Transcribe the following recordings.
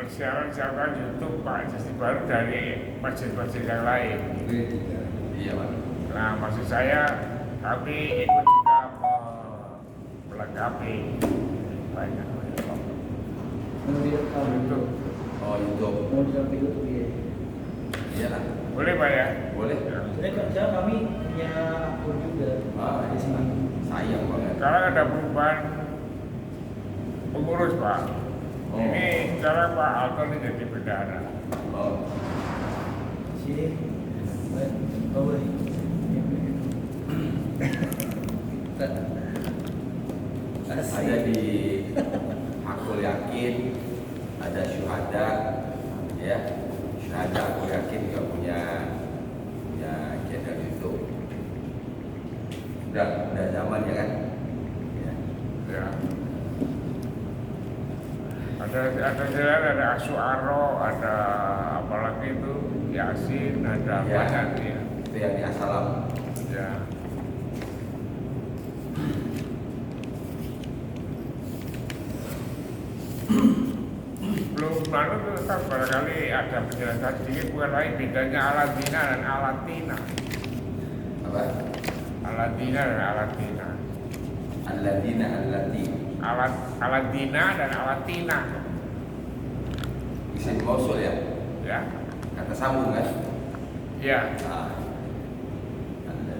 siaran YouTube Pak Jesti baru dari masjid-masjid yang lain. Iya Pak. Nah maksud saya kami ikut juga melengkapi banyak YouTube. Oh YouTube. Iya lah. Boleh Pak ya? Boleh. Sebenarnya kami punya akun juga di sini. Sayang banget. Sekarang ada perubahan pengurus Pak. Oh. Ini sekarang Pak Alto ini jadi bendahara. Oh. Sini. Oh boleh. Ada di Aku Yakin, ada Syuhada, ya. Syuhada Aku Yakin juga punya channel YouTube. Udah zaman ya kan? Ya. Ada Asy'ara, ada apalagi itu Yasin, ada Ya. banyak ya. Itu yang di Assalam. Ya. Belum lalu itu tetap barangkali ada penjelasan sedikit bukan lain bedanya Aladina dan Alatina. Apa? Aladina dan Alatina. Alladzina allati. Aladina dan Alatina. Isim mausul ya? Ya. Kata sambung kan? Ya. Ah.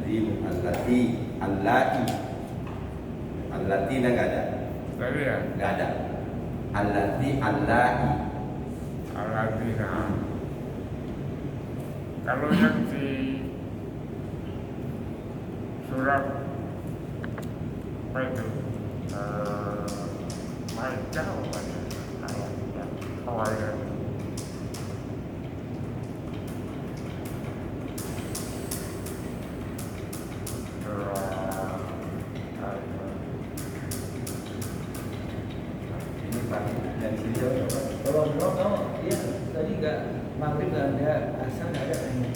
Allati, allati. Allatina enggak ada. Tadi ya. Enggak ada. Allati, allati. Aladina. Kalau yang di surat apa itu? Maidah apa ya? Ayat awalnya. Ini Pak, dari sini jauh Pak. Kalau dia tadi nggak maghrib nggak ada, asar nggak ada kayaknya.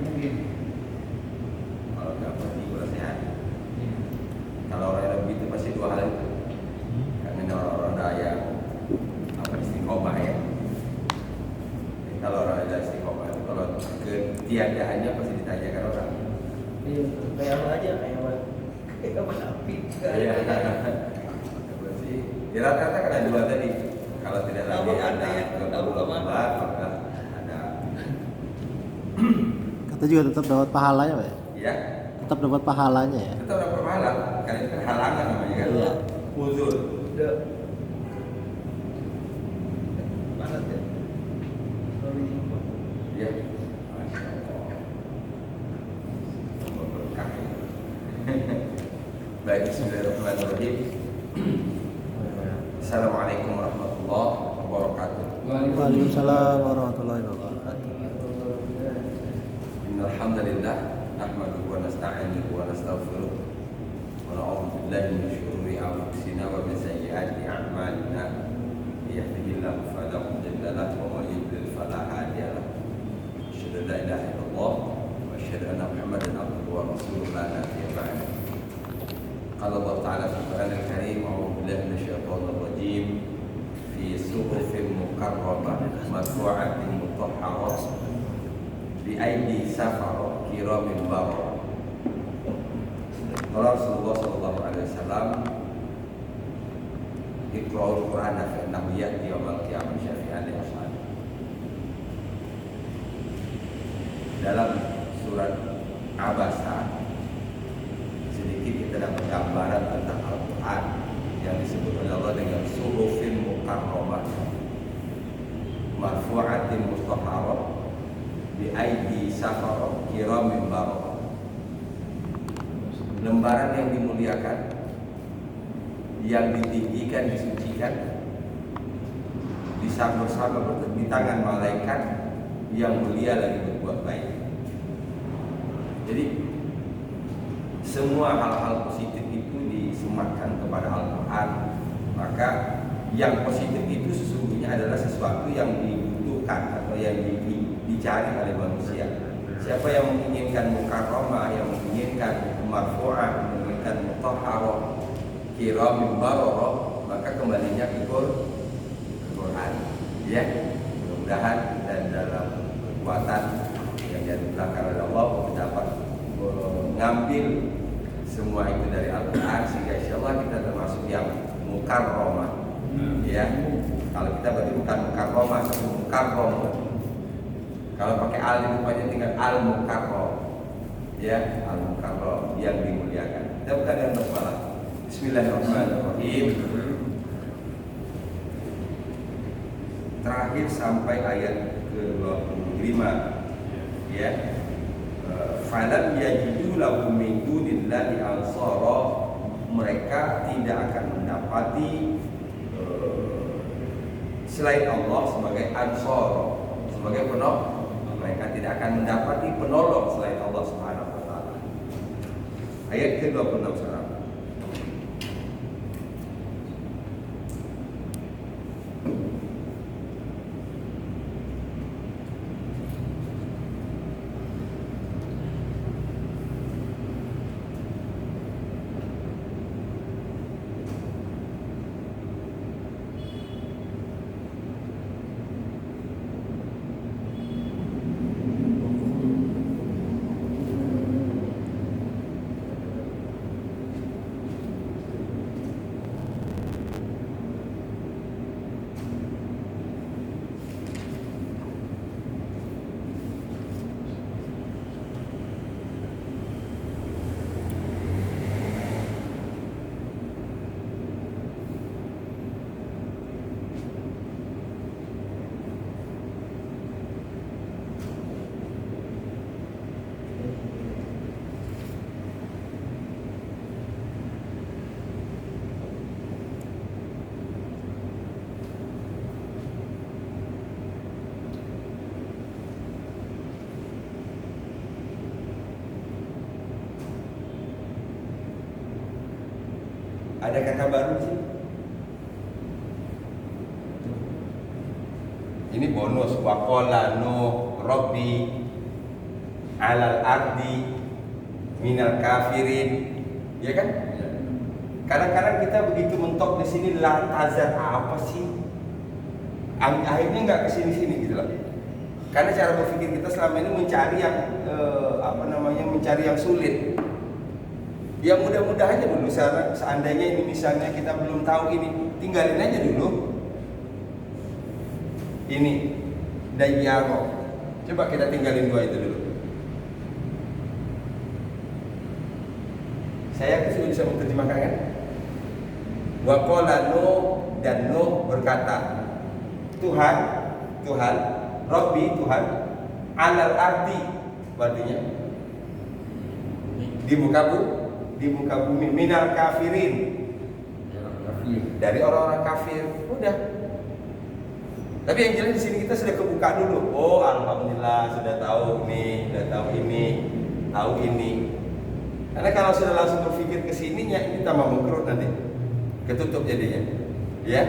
Mungkin. Kalau nggak pergi kurang sehat. Kalau orang yang begitu pasti dua hal itu. Karena orang-orang daya apa istiqomah ya. Kalau orang ada istiqomah itu kalau ketiadaannya pasti ditanyakan orang. Iya, kayak apa aja, kayak apa api. Iya. Berarti ya rata-rata kan ada dua tadi. Kalau tidak lagi ada kebutuhan maka ada. Kata juga tetap dapat pahalanya Pak ya? Ya. Tetap dapat pahalanya ya? Tetap dapat pahala. Karena itu kan halangan namanya kan. Iya. Uzur. Udah. Panas ya. Sorry. Ya. Masya Allah. Berkah. Baik, bismillahirrahmanirrahim. Assalamualaikum warahmatullahi wabarakatuh. Waalaikumsalam warahmatullahi wabarakatuh. Innal hamdalillah nahmaduhu wa nasta'inuhu wa nastaghfiruh wa na'udzu billahi min shururi anfusina wa min sayyiati a'malina. Yahdihillahu fala mudilla lahu wa man yudlil fala hadiya lahu. Asyhadu an la ilaha illallah wa asyhadu anna Muhammadan abduhu wa rasuluhu la nabiyya ba'da. Qala Allah Ta'ala fi Al-Qur'anil Karim, a'udzu billahi minasyaitonir rajim. Fi suhufin mukarramah marfu'atin mutahharah bi aidi safara kiramin bararah. Qala Rasulullah sallallahu alaihi wasallam, Iqra'ul Qur'ana fa innahu ya'ti yawmal qiyamah syafi'an li ashabi. Dalam surat Abasa sedikit kita dapat gambaran tentang Al-Quran yang disebut oleh Allah dengan suhufin mukarramah marfu'atin mutahharah bi aidi safara kiramin bararah. Lembaran yang dimuliakan, yang ditinggikan, disucikan, bersama di tangan malaikat yang mulia lagi berbuat baik. Jadi semua hal-hal positif itu disematkan kepada Al-Quran. Maka yang positif itu sesungguhnya adalah sesuatu yang dibutuhkan atau yang dicari oleh manusia. Siapa yang menginginkan mukarramah, yang menginginkan marfu'ah, menginginkan mutahharah, kiramin bararah, maka kembalinya ke Ya, mudah-mudahan dan dalam kekuatan yang dianugerahkan oleh Allah kita dapat mengambil semua itu dari Al-Quran sehingga insya Allah kita termasuk yang mukarramah. Ya, kalau kita berarti bukan mukarramah tapi mukarram. Kalau pakai al itu rupanya tinggal al-mukarram. Ya, al-mukarram yang dimuliakan. Kita buka dengan basmalah. Bismillahirrahmanirrahim. Terakhir sampai ayat ke-25. Ya. Falam yajidu lahum min dunillahi ansara, mereka tidak akan mendapati selain Allah sebagai ansar, sebagai penolong. Mereka tidak akan mendapati penolong selain Allah Subhanahu wa taala. Ayat ke-26 sekarang. Ada kata baru sih. Ini bonus. Waqala Nuh Rabbi alal ardi minal kafirin. Ya kan? Kadang-kadang kita begitu mentok di sini la tazar apa sih? Akhirnya nggak kesini-sini gitu loh. Karena cara berpikir kita selama ini mencari yang mencari yang sulit. Ya mudah-mudahan aja dulu. Seandainya ini misalnya kita belum tahu ini, tinggalin aja dulu. Ini Dayyaro. Coba kita tinggalin dua itu dulu. Saya sudah bisa menerjemahkan kan? Wa qala Nuh, dan Nuh berkata, Tuhan, Rabbi, Tuhan, alal ardi, artinya di muka bumi, minal kafirin, dari orang-orang kafir. Udah. Tapi yang jelas di sini kita sudah kebuka dulu. Oh, alhamdulillah sudah tahu ini, tahu ini. Karena kalau sudah langsung berpikir ke sininya, ini tambah mengkerut nanti, ketutup jadinya. Ya.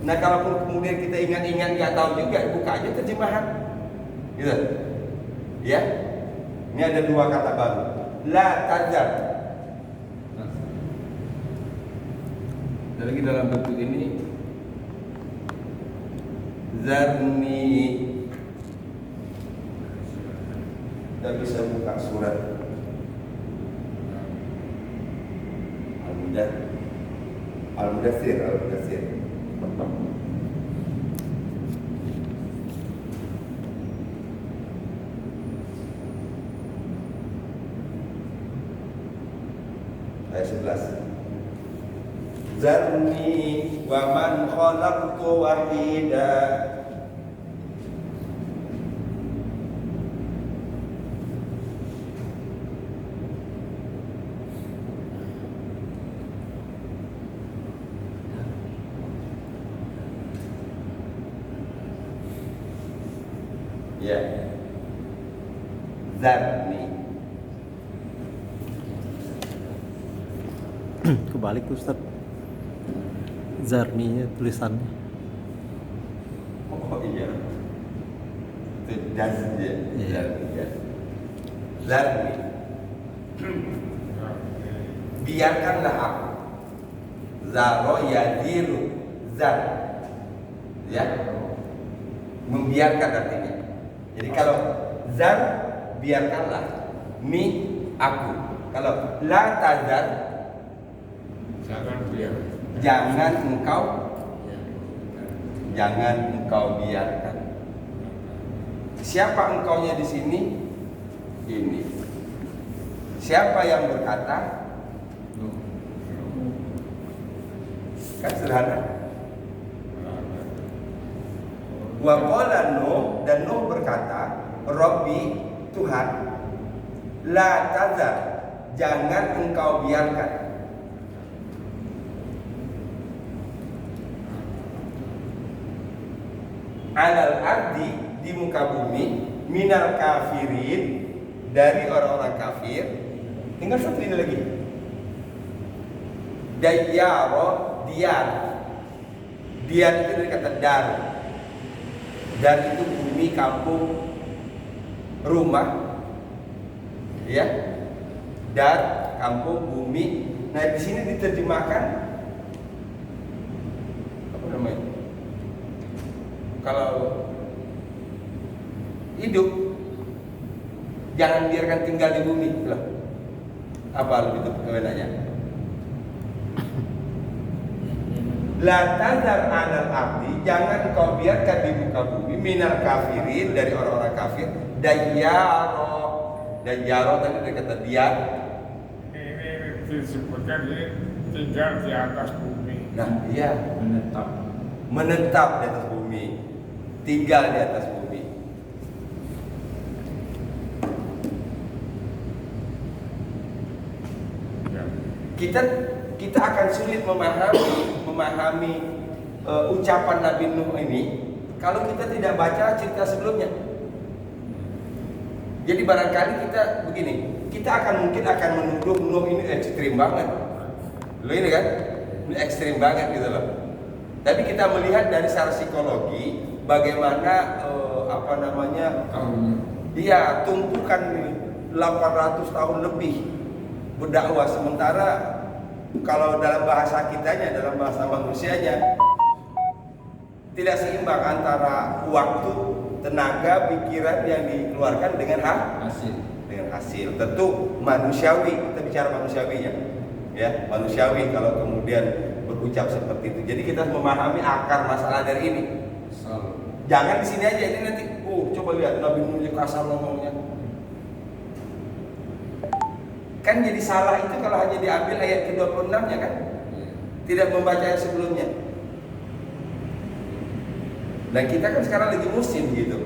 Nah, kalaupun kemudian kita ingat-ingat nggak tahu juga, buka aja terjemahan. Gitu. Ya. Ini ada dua kata baru. La tazar. Dan lagi dalam bentuk ini zarni. Kita bisa buka surat Al-Mudaththir. Ayat 11. Zarni wa man khalaqtu wahida. Ya. Zarni. Kebalik Ustaz. Zarninya tulisannya. Oh iya. Itu das ya. Iya. Zarni. Biarkanlah aku. Zaro yadiru zar. Ya. membiarkan artinya. Jadi kalau zar, biarkanlah, mi, aku. Kalau la tazar, Jangan biar. jangan engkau biarkan. Siapa engkaunya di sini? Ini. Siapa yang berkata? Kan sederhana. Wa qala Nuh, dan Nuh berkata, Rabbi, Tuhan, la tazar, jangan engkau biarkan. Alal ardi, di muka bumi, minal kafirin, dari orang-orang kafir. Tinggal satu ini lagi. Dayyaro, diar. Diar itu dari kata dar. Dar itu bumi, kampung, rumah. Ya. Dar, kampung, bumi. Nah, di sini diterjemahkan apa namanya? Kalau hidup, jangan biarkan tinggal di bumi. Loh. Apa lebih kewenangannya? La tazar alal ardi, jangan kau biarkan di muka bumi minal kafirin, dari orang-orang kafir, dayyaro tadi dari kata diar. Ini disebutkan ini tinggal di atas bumi. Nah, iya, menetap di atas bumi, tinggal di atas bumi. Ya. Kita akan sulit memahami ucapan Nabi Nuh ini kalau kita tidak baca cerita sebelumnya. Jadi barangkali kita begini, kita mungkin akan menuduh Nuh ini ekstrim banget. Lo ini kan, ini ekstrim banget gitu loh. Tapi kita melihat dari secara psikologi bagaimana dia tumpukan 800 tahun lebih berdakwah, sementara kalau dalam bahasa kitanya, dalam bahasa manusianya, tidak seimbang antara waktu, tenaga, pikiran yang dikeluarkan dengan hasil. Tentu manusiawi, kita bicara manusiawi ya, manusiawi kalau kemudian berucap seperti itu. Jadi kita harus memahami akar masalah dari ini. Jangan di sini aja, ini nanti, coba lihat Nabi Nuh kasar ngomongnya. Kan jadi salah itu kalau hanya diambil ayat ke-26-nya kan? Tidak membaca yang sebelumnya. Dan kita kan sekarang lagi musim gitu.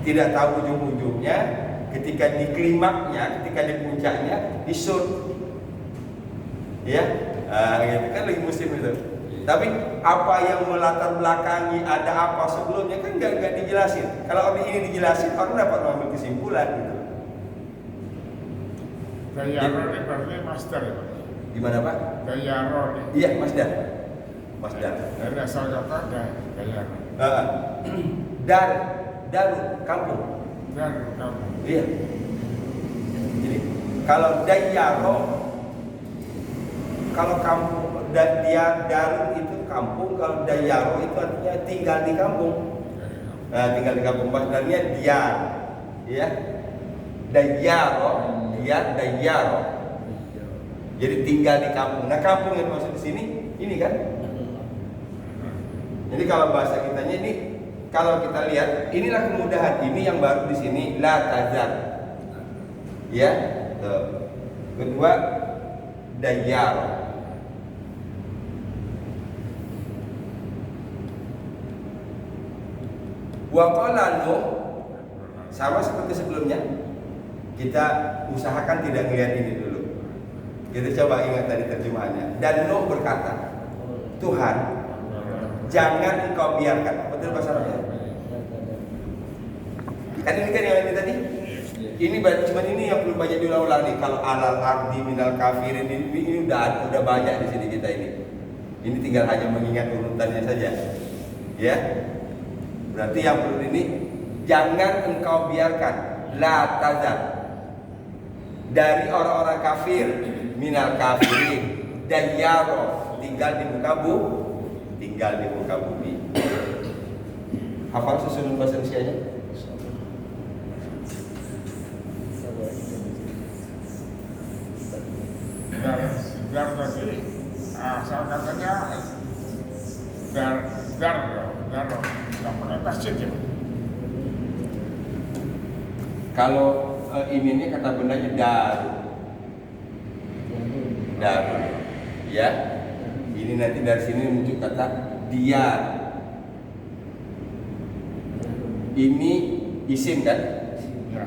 Tidak tahu ujung-ujungnya, ketika di klimaknya, ketika di puncaknya, disut. Ya, gitu kan lagi musim itu. Tapi apa yang melatar belakangi, ada apa sebelumnya kan nggak dijelasin. Kalau ini dijelasin, orang dapat mengambil kesimpulan gitu. Dayyaro ini berarti masdar ya Pak? Gimana Pak? Dayyaro ini. Iya, masdar. Dari asal kata dayyaro. Daru, kampung. Dan kamu. Iya. Jadi kalau dayyaro, kalau kampung, daru itu kampung, kalau dayyaro itu artinya tinggal di kampung. Nah, tinggal di kampung, masdarnya diar. Ya. Dayyaro. Jadi tinggal di kampung. Nah, kampung yang maksud di sini ini kan. Jadi kalau bahasa kitanya ini, kalau kita lihat, inilah kemudahan. Ini yang baru di sini, la tazar. Ya. Kedua, dayyar. Wa qala Nuh, sama seperti sebelumnya. Kita usahakan tidak melihat ini dulu. Kita coba ingat tadi terjemahannya. Dan Nuh berkata, Tuhan, jangan engkau biarkan. Betul bahasa Arabnya? Kan ini kan yang ini tadi. Ini cuma ini yang perlu banyak diulang-ulang nih. Kalau alal ardi minal kafirin ini udah banyak di sini kita ini. Ini tinggal hanya mengingat urutannya saja. Ya. Berarti yang perlu ini, jangan engkau biarkan, la tazar, dari orang-orang kafir, minal kafirin, dayyaro, tinggal di muka bumi. Hafal susunan bahasa Indonesia-nya? Dar tadi asal katanya dar nggak pakai tasjid ya. Kalau ini kata bendanya daru, ya. Ini nanti dari sini muncul kata diar. Ini isim kan?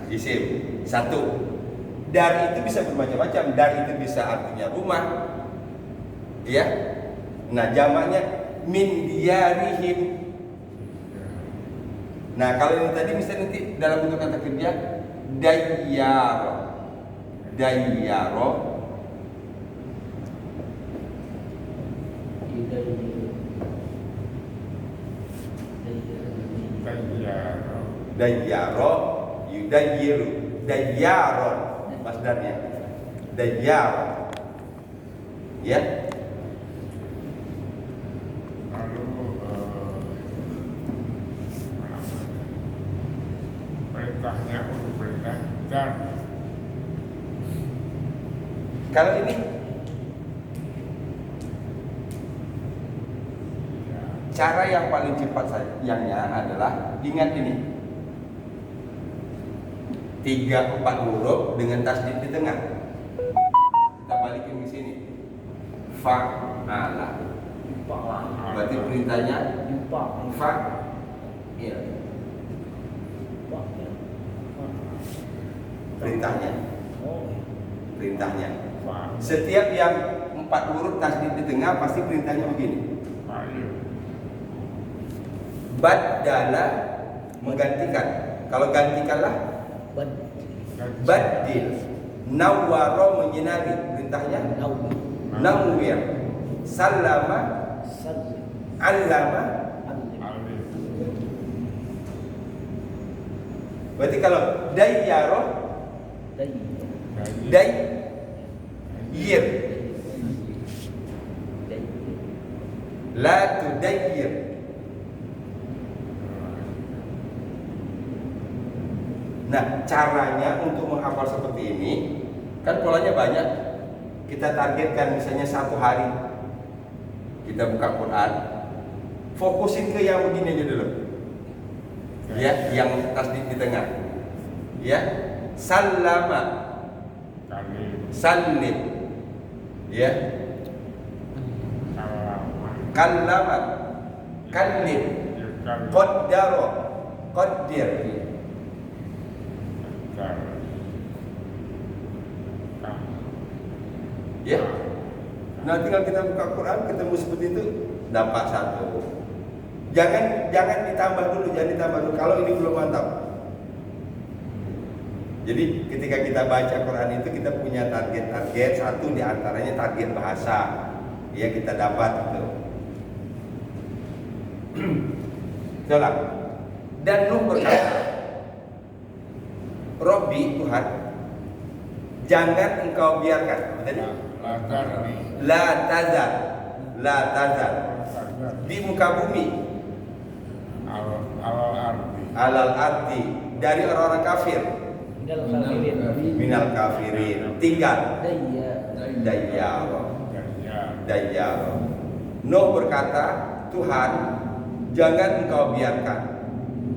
Isim. Satu. Dar itu bisa bermacam-macam. Dar itu bisa artinya rumah, ya. Nah, jamaknya min diarihim. Nah, kalau ini tadi misalnya nanti dalam bentuk kata kerja dayyaro. Dayyaro yudayyiru. Dayyaron masdarnya. Dayyaro. Ya. Lalu perintahnya untuk perintah dar. Kalau ini cara yang paling cepat sayangnya adalah ingat ini 3-4 huruf dengan tasdid di tengah. Kita balikin ke sini. Fa'ala. Berarti perintahnya fa. Iya. Perintahnya. Setiap yang 4 huruf tasdid di tengah pasti perintahnya begini. Badala menggantikan. Kalau gantikanlah badil. Nawwaro menyinari, perintahnya nawwir. Sallama allama. Berarti kalau dayyaro dayyir, la tudayyir. Nah, caranya untuk menghafal seperti ini kan polanya banyak. Kita targetkan misalnya 1 hari kita buka Quran, fokusin ke yang begini aja dulu, ya, yang tasdid di tengah, ya. Sallama, sallim, ya. Kallama, kallim, qaddaro, qaddir. Ya. Nah, tinggal kita buka Quran ketemu seperti itu, dapat 1. Jangan ditambah dulu, kalau ini belum mantap. Jadi ketika kita baca Quran itu kita punya target 1 diantaranya target bahasa, ya, kita dapat itu. Dalam dan Nuh berkata, Robbi Tuhan, jangan engkau biarkan la tazar di muka bumi alal ardi dari orang-orang kafir minal kafirin tinggal dayyaro. Nuh berkata, Tuhan, jangan engkau biarkan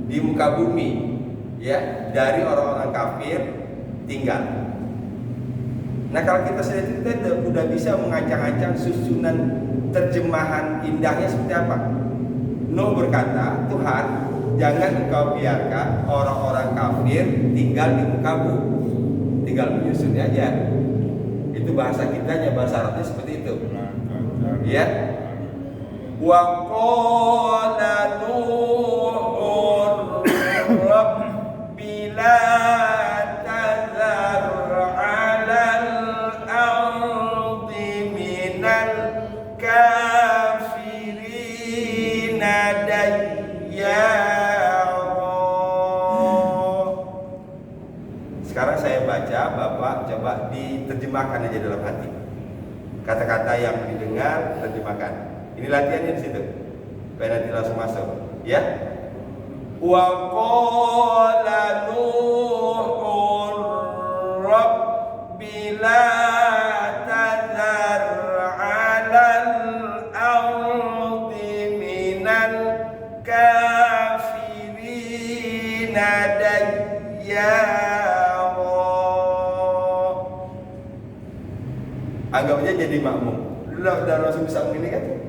di muka bumi, ya, dari orang-orang kafir tinggal. Nah, kalau kita sudah kita udah bisa mengancang-ancang susunan terjemahan indahnya seperti apa. Nuh berkata, Tuhan, jangan engkau biarkan orang-orang kafir tinggal di muka bumi. Tinggal menyusunnya aja. Itu bahasa kitanya, bahasa Arabnya seperti itu. Ya. Wa qala Nuhur Rabbi la tazar 'alal ardi minal kafirina dayyara. Sekarang saya baca, Bapak coba diterjemahkan aja dalam hati. Kata-kata yang didengar terjemahkan. Ini latihannya di situ. Supaya nanti langsung masuk, ya. Wa qala Nuhun Rabbi la tadhar 'alal ardi minal kafirina dayyara. Anggap aja jadi makmum. Udah langsung bisa begini kan?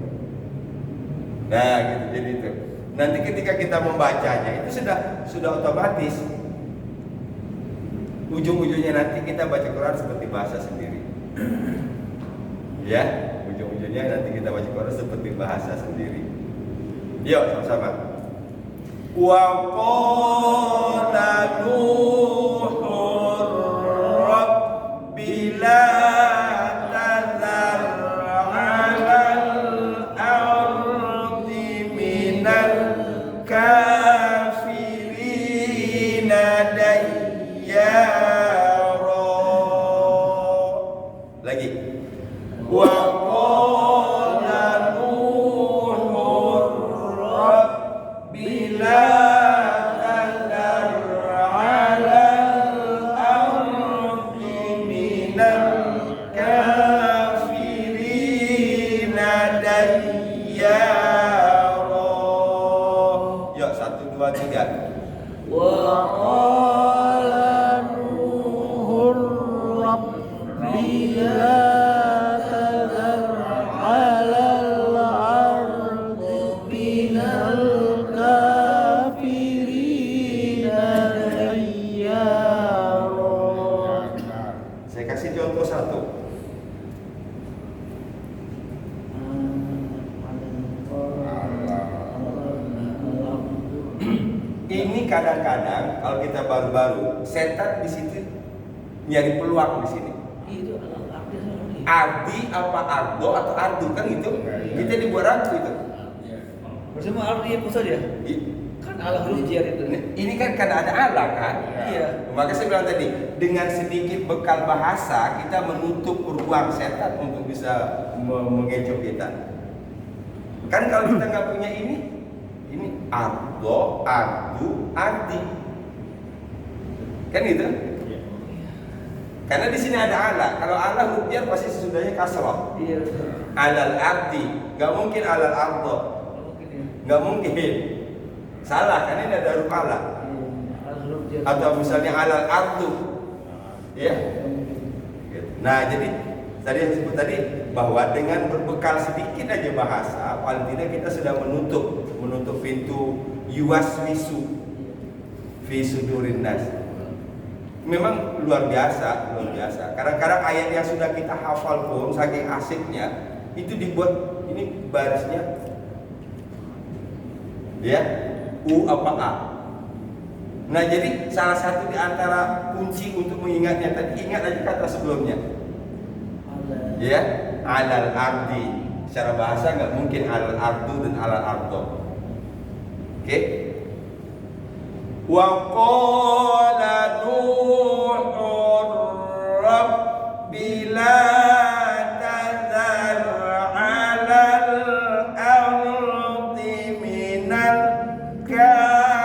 Nah gitu, jadi itu. Nanti ketika kita membacanya itu sudah otomatis. Ujung-ujungnya nanti kita baca Quran seperti bahasa sendiri. Ya, ujung-ujungnya nanti kita baca Quran seperti bahasa sendiri. Yuk sama-sama. Wa qala Nuhun Rabbi la tadhar 'alal ardi minal kafirina dayyara. Lagi. Wa qala Nuhun Rabbi la tadhar 'alal ardi minal kafirina dayyara. Yuk 1 2 3. Wa qala Nuhur Rabbi la tadhar 'alal ardi minal kafirina dayyara. Saya kasih contoh satu. Ini kadang-kadang kalau kita baru-baru, setan di situ nyari peluang di sini. Itu Ardi apa ardo atau ardu kan itu? Kita dibuat ragu itu. bersama arti pusat ya? Kan Allah huruf jar itu. Ini kan karena ada Allah kan? Iya. Maka saya bilang tadi, dengan sedikit bekal bahasa kita menutup ruang setan untuk bisa mengecoh kita. Kan kalau kita nggak punya ini ardo, ardu, ardi, kan itu? Karena di sini ada Allah. Kalau Allah huruf jar pasti sesudahnya kasroh. Iya. Alal ardi, nggak mungkin alal ardo, Mungkin ya. nggak mungkin. Salah, karena ini ada huruf Allah. Huruf jar. Atau misalnya alal ardu, ya. Nah, jadi tadi yang disebut tadi bahwa dengan berbekal sedikit aja bahasa, paling tidak kita sudah menutup pintu yuwaswisu fi sudurin nas. Memang luar biasa. Kadang-kadang ayat yang sudah kita hafal pun saking asiknya itu dibuat ini barisnya, ya, u apa a. Nah, jadi salah satu di antara kunci untuk mengingatnya tadi, ingat aja kata sebelumnya. Ya, alal ardi. Secara bahasa nggak mungkin alal ardu dan alal ardo. Oke? Wa qala Nuhun Rabbi la tadhar 'alal ardi minal kafirina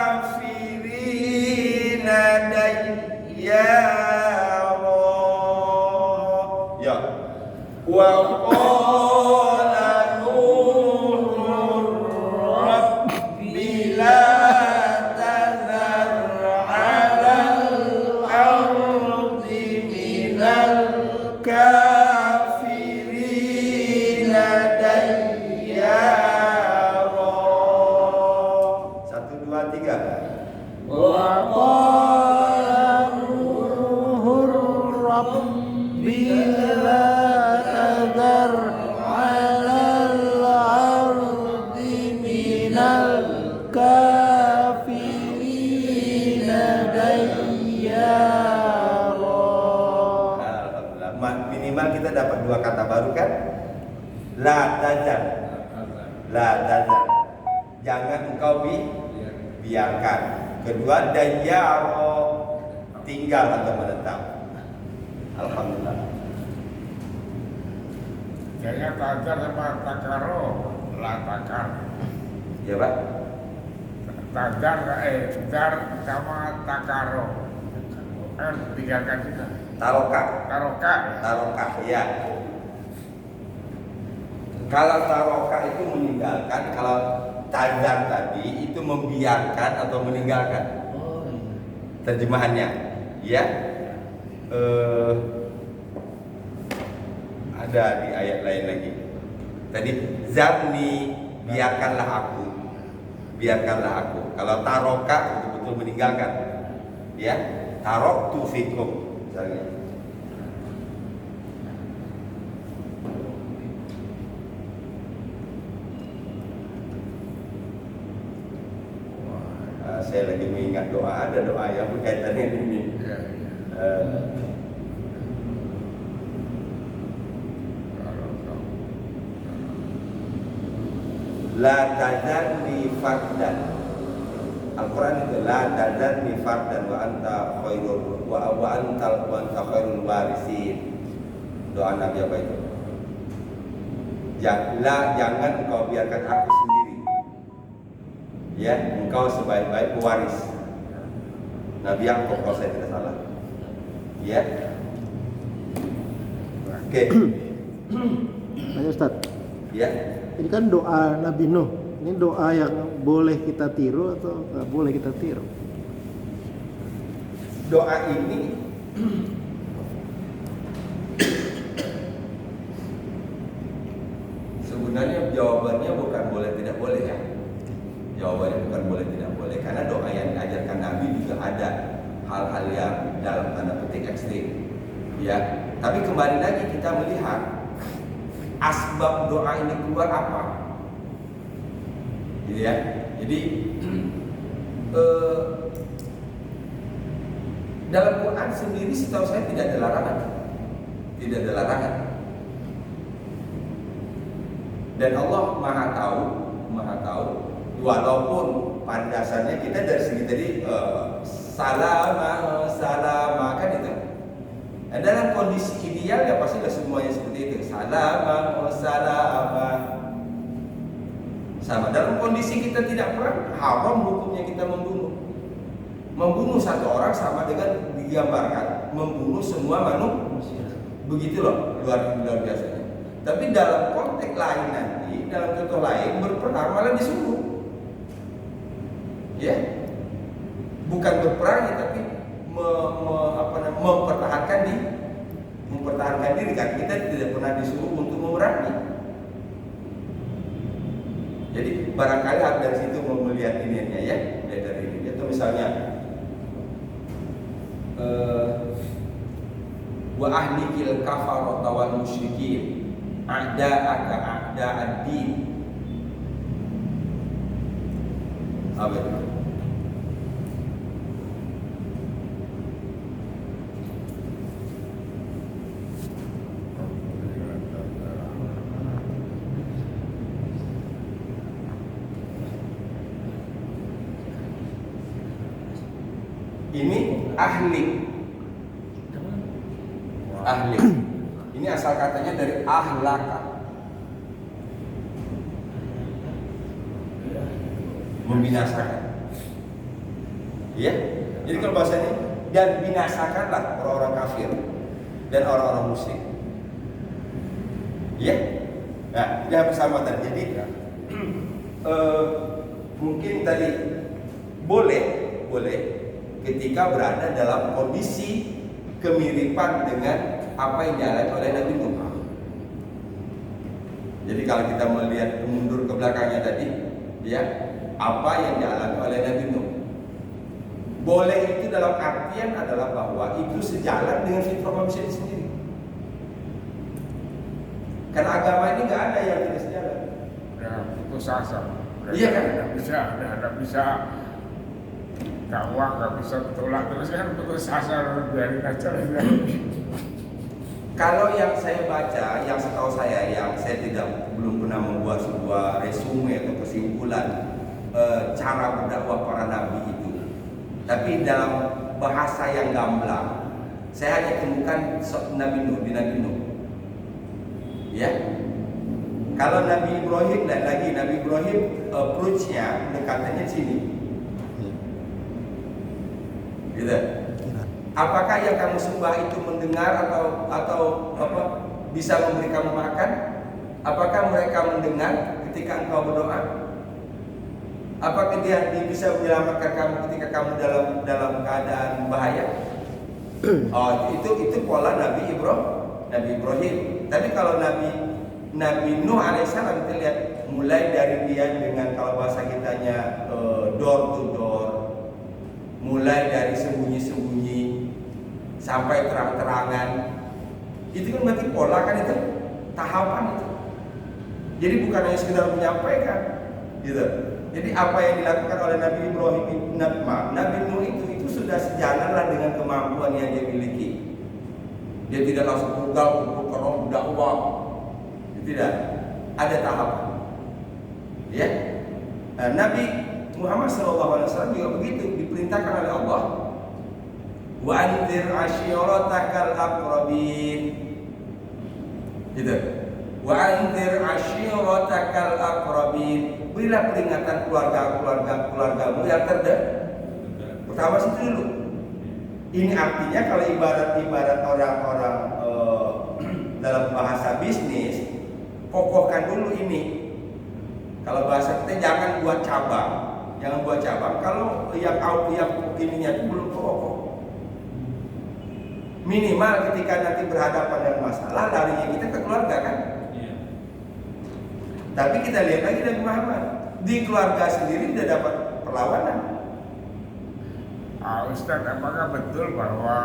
dayyara. Ya. Wa qala Nuhun Rabbi la tadhar 'alal ardi minal kafirina dayyara. 1 2 3. Wa qala Nuhur Rabbi la tadhar 'alal ardi minal kafirina dayyara. Alhamdulillah. Minimal kita dapat 2 kata baru kan? La tazar. Jangan engkau biarkan. Kedua, dayyaro, tinggal atau menetap. Alhamdulillah. Kayaknya tajar sama takaro, la takar. Ya Pak? Tadar, dar sama takaro. Tinggalkan juga. Taroka. Taroka. Taroka, ya. Kalau taroka itu meninggalkan, kalau tadar tadi itu membiarkan atau meninggalkan. Oh iya. Terjemahannya, ya. Ada di ayat lain lagi. Tadi zarni, biarkanlah aku. Biarkanlah aku. Kalau taroka betul-betul meninggalkan. Ya, taroktu fikum misalnya. Saya lagi mengingat doa, ada doa yang berkaitan dengan ini. Ya, La tazarni fardan. Al-Quran itu la tazarni fardan wa anta khairul wa anta khairul warisin. Doa Nabi apa itu? Jangan engkau biarkan aku sendiri. Ya, engkau sebaik-baik pewaris. Nabi Yakub kalau saya tidak salah. Ya. Oke. Tanya Ustaz, Ya. ini kan doa Nabi Nuh. Ini doa yang boleh kita tiru atau nggak boleh kita tiru? Doa ini sebenarnya jawabannya bukan boleh tidak boleh ya. Jawabannya bukan boleh tidak boleh karena doa yang diajarkan Nabi juga ada hal-hal yang dalam tanda petik ekstrim. Ya, tapi kembali lagi kita melihat asbab doa ini keluar apa? Gitu ya. Jadi dalam Quran sendiri setahu saya tidak ada larangan. Tidak ada larangan. Dan Allah Maha tahu walaupun pada dasarnya kita dari segi tadi salama kan itu. Dan dalam kondisi ideal ya pasti semuanya seperti itu. Salama sama. Dalam kondisi kita tidak perang, haram hukumnya kita membunuh. Membunuh satu orang sama dengan digambarkan membunuh semua manusia. Begitu loh, luar biasanya. Tapi dalam konteks lain nanti, dalam contoh lain berperang malah disuruh. Ya, bukan berperang ya, tapi mempertahankan diri kan kita tidak pernah disuruh untuk memerangi. Jadi barangkali dari situ mau melihat ininya ya, dari ini atau misalnya wa ahlikil kafarata wal musyrikin a'da'aka a'da'ad-din. Apa itu? Ini ahli. Ini asal katanya dari ahlaka, membinasakan. Ya, jadi kalau bahasanya dan binasakanlah orang-orang kafir dan orang-orang musyrik. Ya, nah ini hampir sama tadi. Jadi mungkin tadi boleh ketika berada dalam kondisi kemiripan dengan apa yang dialami oleh Nabi Nuh. Jadi kalau kita melihat mundur ke belakangnya tadi, ya, apa yang dialami oleh Nabi Nuh. Boleh itu dalam artian adalah bahwa itu sejalan dengan fitrah manusia sendiri. Karena agama ini nggak ada yang tidak sejalan. Ya, putus asa. Iya kan? Nggak bisa dakwah, nggak bisa tolak terus kan putus asa, biarin aja. Kalau yang saya baca, yang setahu saya, yang saya belum pernah membuat sebuah resume atau kesimpulan cara berdakwah para nabi itu, tapi dalam bahasa yang gamblang, saya hanya temukan Nabi Nuh. Ya, kalau Nabi Ibrahim dan lagi Nabi Ibrahim approach-nya pendekatannya sini. Gitu. Apakah yang kamu sembah itu mendengar atau apa bisa memberi kamu makan? Apakah mereka mendengar ketika engkau berdoa? Apakah dia bisa menyelamatkan kamu ketika kamu dalam keadaan bahaya? Oh, itu pola Nabi Ibrahim. Tapi kalau Nabi Nuh alaihissalam, kita lihat mulai dari dia dengan, kalau bahasa kitanya, door to door, mulai dari sembunyi-sembunyi sampai terang-terangan. Itu kan berarti pola kan, itu tahapan itu. Jadi bukan hanya sekedar menyampaikan, gitu. Jadi apa yang dilakukan oleh Nabi Ibrahim, Nabi Nuh itu sudah sejalanlah dengan kemampuan yang dia miliki. Dia tidak langsung pugal untuk dakwah, tidak. Ada tahapan. Ya, Nabi Muhammad SAW juga begitu, diperintahkan oleh Allah. Wa anzir ashiratakal aqrabin. Gitu. Wa anzir ashiratakal aqrabin. Berilah peringatan keluargamu yang terdekat. Pertama situ dulu. Ini artinya kalau ibarat orang-orang dalam bahasa bisnis, kokohkan dulu ini. Kalau bahasa kita jangan buat cabang. Kalau yang ininya itu belum kokoh. Minimal ketika nanti berhadapan dengan masalah, larinya kita ke keluarga kan. Tapi kita lihat lagi dari Muhammad, di keluarga sendiri tidak dapat perlawanan. Ustaz, apakah betul bahwa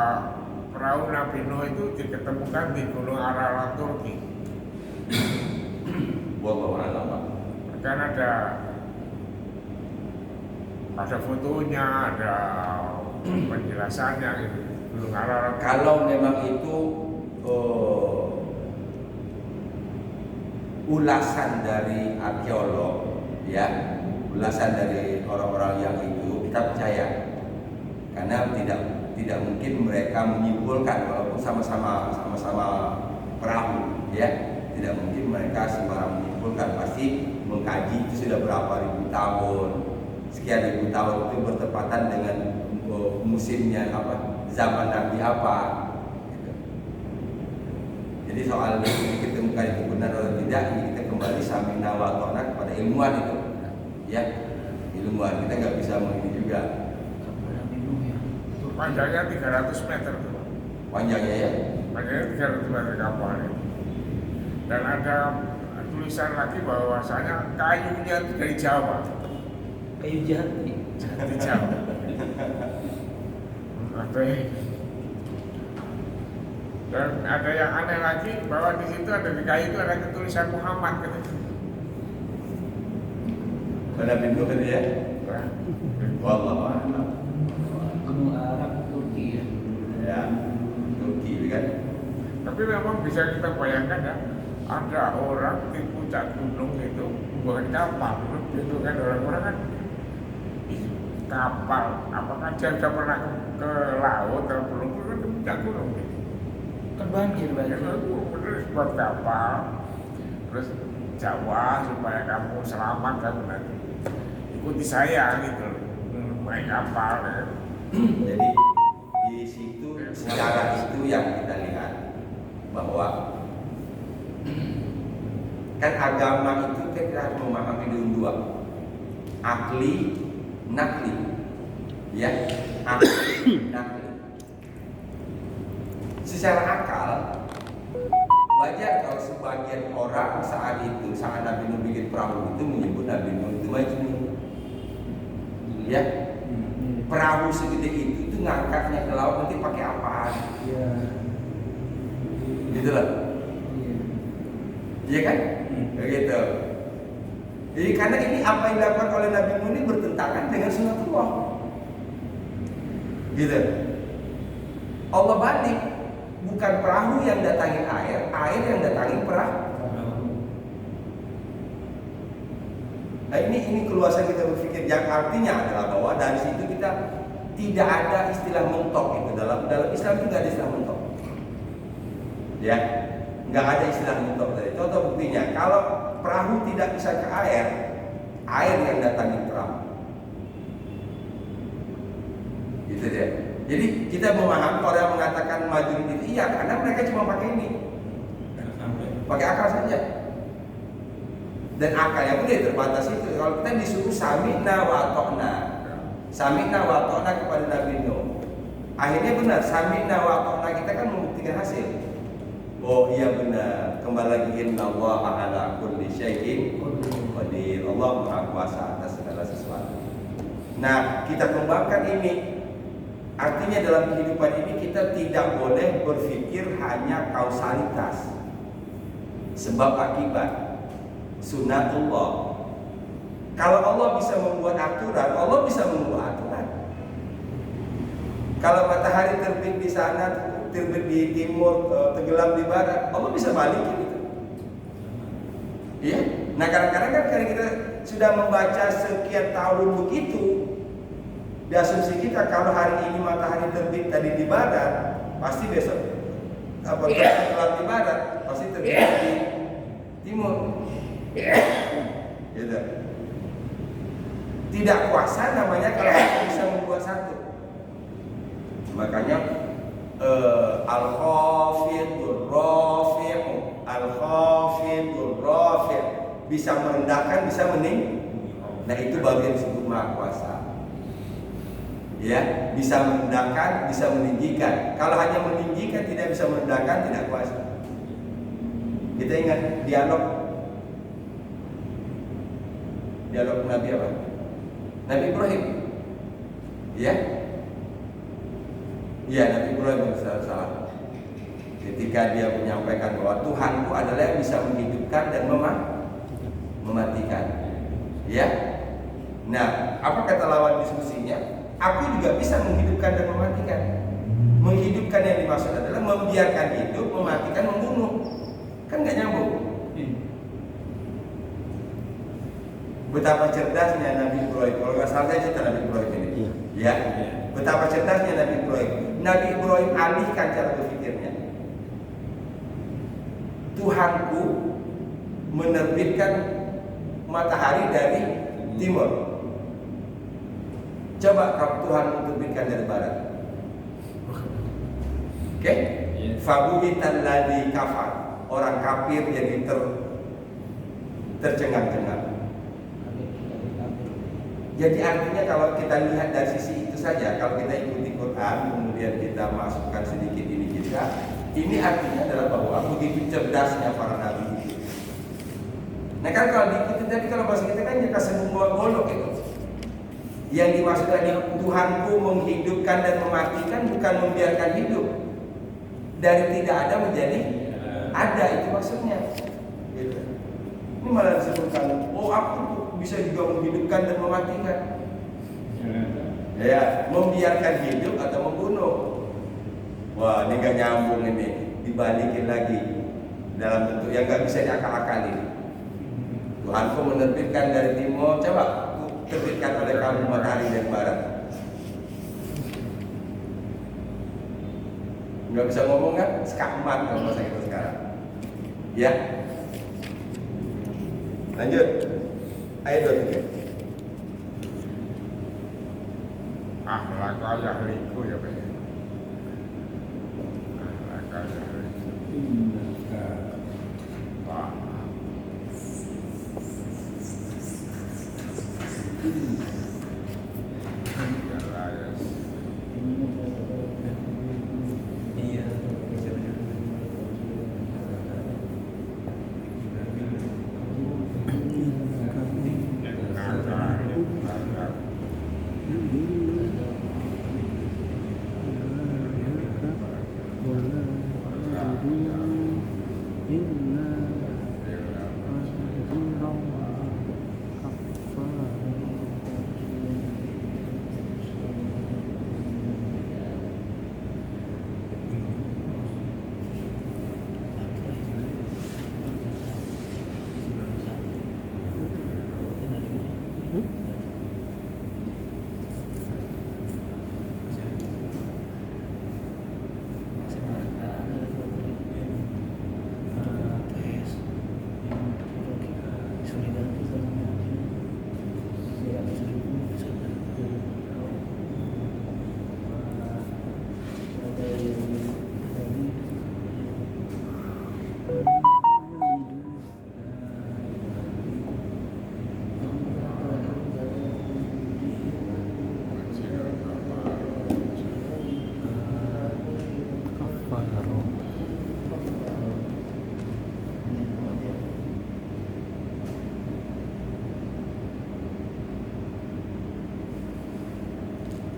perahu Nabi Nuh itu diketemukan di Gunung Ararat Turki? Wallahu a'lam. Kan ada fotonya, ada penjelasannya gitu. Gunung Ararat. Kalau memang itu ulasan dari arkeolog, ya, ulasan dari orang-orang yang itu, kita percaya, karena tidak mungkin mereka menyimpulkan walaupun sama-sama perahu, ya, tidak mungkin mereka sembarang menyimpulkan, pasti mengkaji itu sudah berapa ribu tahun, sekian ribu tahun, itu bertepatan dengan musimnya apa, zaman Nabi apa. Jadi soal ditemukan itu benar atau tidak, ini kita kembali samina wa ta'na kepada ilmuwan itu, ya, ilmuwan. Kita nggak bisa mengini juga. Panjangnya 300 meter tuh. Panjangnya ya. Panjangnya 300 meter kapal itu. Dan ada tulisan lagi bahwasanya kayunya itu dari Jawa. Kayu jati. Di Jawa. Dan ada yang aneh lagi, bahwa di situ ada di kayu itu ada tulisan Muhammad gitu. Pada pintu kan ya. Wallahu a'lam. Gunung Arab Turki ya. Ya, Turki kan. Tapi memang bisa kita bayangkan ya, ada orang di puncak gunung itu bukan kapal, itu kan orang-orang kan kapal. Apakah dia sudah pernah ke laut atau belum? Kan di puncak gunung gitu. Terbanjir banjir. Terus buat kapal, terus Jawa supaya kamu selamat kan nanti ikuti saya gitu, naik kapal ya. Jadi di situ secara itu yang kita lihat bahwa kan agama itu kita harus memahami dua, akli, nakli, ya, akli, nakli. Secara akal wajar kalau sebagian orang saat Nabi Nuh bikin perahu itu menyebut Nabi Nuh itu majnun, ya. Perahu segede itu ngangkatnya ke laut nanti pakai apaan? Iya. Gitu loh. Iya kan? Begitu. Jadi karena ini apa yang dilakukan oleh Nabi Nuh ini bertentangan dengan sunnatullah. Gitu. Allah balik, bukan perahu yang datangin air yang datangin perahu. Nah ini keluasan kita berpikir yang artinya adalah bahwa dari situ kita tidak ada istilah mentok itu dalam Islam itu nggak ada istilah mentok, ya, nggak ada istilah mentok tadi. Contoh buktinya, kalau perahu tidak bisa ke air yang datangin perahu, gitu dia. Jadi kita memahami orang yang mengatakan majnun itu iya karena mereka cuma pakai ini, pakai akal saja. Dan akalnya pun dia terbatas itu. Kalau kita disuruh sami'na wa ata'na, sami'na wa ata'na kepada Nabi Nuh, akhirnya benar sami'na wa ata'na kita kan membuktikan hasil. Oh iya benar, kembali lagi inna Allah ala kulli syai'in qadir. Allah Maha Kuasa atas segala sesuatu. Nah, kita kembangkan ini. Artinya dalam kehidupan ini kita tidak boleh berpikir hanya kausalitas, sebab akibat, sunnatullah. Kalau Allah bisa membuat aturan, Allah bisa membuat aturan. Kalau matahari terbit di sana, terbit di timur, tenggelam di barat, Allah bisa balikin itu. Iya. Nah kadang-kadang kan karena kita sudah membaca sekian tahun begitu, di asumsi kita kalau hari ini matahari terbit tadi di barat, pasti besok tenggelam di barat, pasti terbit di timur. Gitu. Tidak kuasa namanya kalau kita bisa membuat satu. Makanya al-khafidul rafi'u, al-khafidul rafi', bisa merendahkan, bisa meninggi. Nah itu baru yang disebut Maha Kuasa. Ya, bisa merendahkan, bisa meninggikan. Kalau hanya meninggikan tidak bisa merendahkan, tidak kuasa. Kita ingat dialog Nabi apa? Nabi Ibrahim. Ya. Iya, Nabi Ibrahim salah. Ketika dia menyampaikan bahwa Tuhanku adalah yang bisa menghidupkan dan mematikan. Ya. Nah, apa kata lawan diskusinya? Aku juga bisa menghidupkan dan mematikan. Menghidupkan yang dimaksud adalah membiarkan hidup, mematikan, membunuh. Kan nggak nyambung. Betapa cerdasnya Nabi Ibrahim. Kalau nggak salah saya cerita Nabi Ibrahim ini. Ya. Betapa cerdasnya Nabi Ibrahim. Nabi Ibrahim alihkan cara berpikirnya. Tuhanku menerbitkan matahari dari timur. Coba kalau Tuhan menerbitkan dari barat. Oke? Fabuhitan ladzi kafar. Orang kafir jadi tercengang-cengang. Jadi artinya kalau kita lihat dari sisi itu saja, kalau kita ikuti Quran, kemudian kita masukkan sedikit ini kita, ini artinya adalah bahwa begitu cerdasnya para nabi itu. Nah kan kalau diikuti tadi, kalau bahasa kita kan ya kasih membawa golok itu. Yang dimaksudkan Tuhanku menghidupkan dan mematikan bukan membiarkan hidup. Dari tidak ada menjadi ada, itu maksudnya. Gitu. Ini malah disebutkan, oh aku bisa juga menghidupkan dan mematikan. Ya, membiarkan hidup atau membunuh. Wah, ini gak nyambung ini. Dibalikin lagi dalam bentuk yang gak bisa diakal-akalin. Tuhanku menerbitkan dari timur, coba terbitkan oleh kamu matahari dari barat. Nggak bisa ngomong kan? Skakmat kalau bahasa kita sekarang. Ya. Lanjut. Ayat 23. Akhlak yahliku ya Pak. Akhlak yahliku. Pak.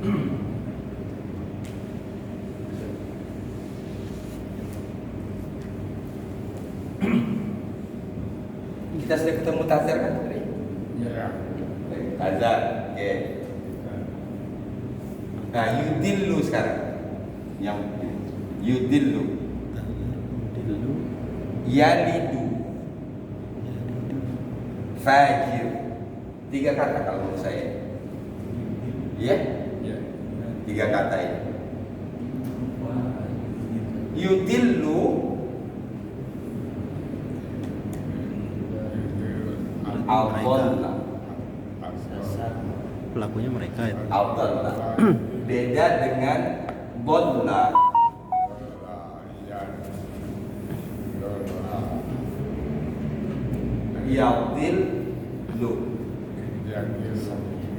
Kita sudah ketemu tazar kan? Ya. Tazar, oke. Nah, yudillu sekarang. Yang yudillu. Yalidu. Fajir. 3 kata kalau menurut saya. Iya? Ya. 3 kata ini. Yudillu al-dhalla. Pelakunya mereka itu. Al-dhalla. Beda dengan dhalla. Yadillu.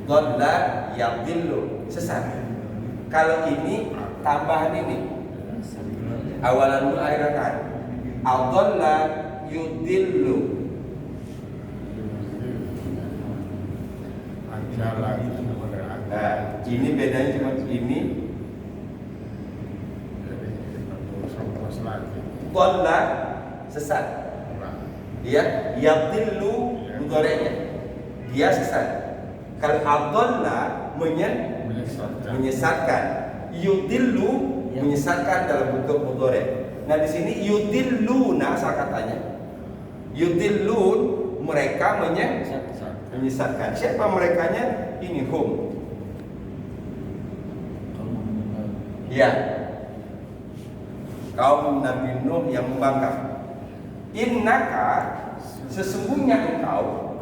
Dhalla yadillu. Sesat. Kalau ini tambahan ini. Awalan dulu akhiran kan. Al-dhalla yudillu. Nah, ini bedanya cuma ini. Dhalla sesat. Ya, yadillu mudhari'nya. Dia sesat. Kalau ad-dhalla menyesatkan. Yudillu menyesatkan dalam bentuk mudhari'. Nah, di sini yudilluna asal katanya. Yudillun mereka menyesatkan. Siapa merekanya? Ini hum. Ya. Kaum Nabi Nuh yang membangkang. Innaka sesungguhnya engkau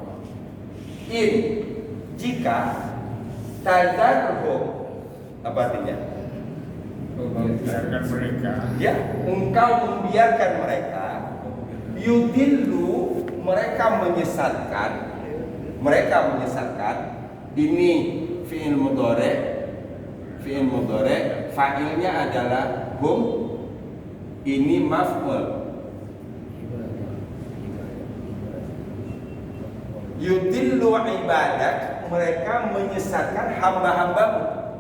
jika tadarhum apa artinya? Membiarkan mereka. Ya, engkau membiarkan mereka yudillu mereka menyesatkan ini fi'il mudhari' fa'ilnya adalah hum, ini maf'ul. Yudillu ibadak mereka menyesatkan hamba-hambamu.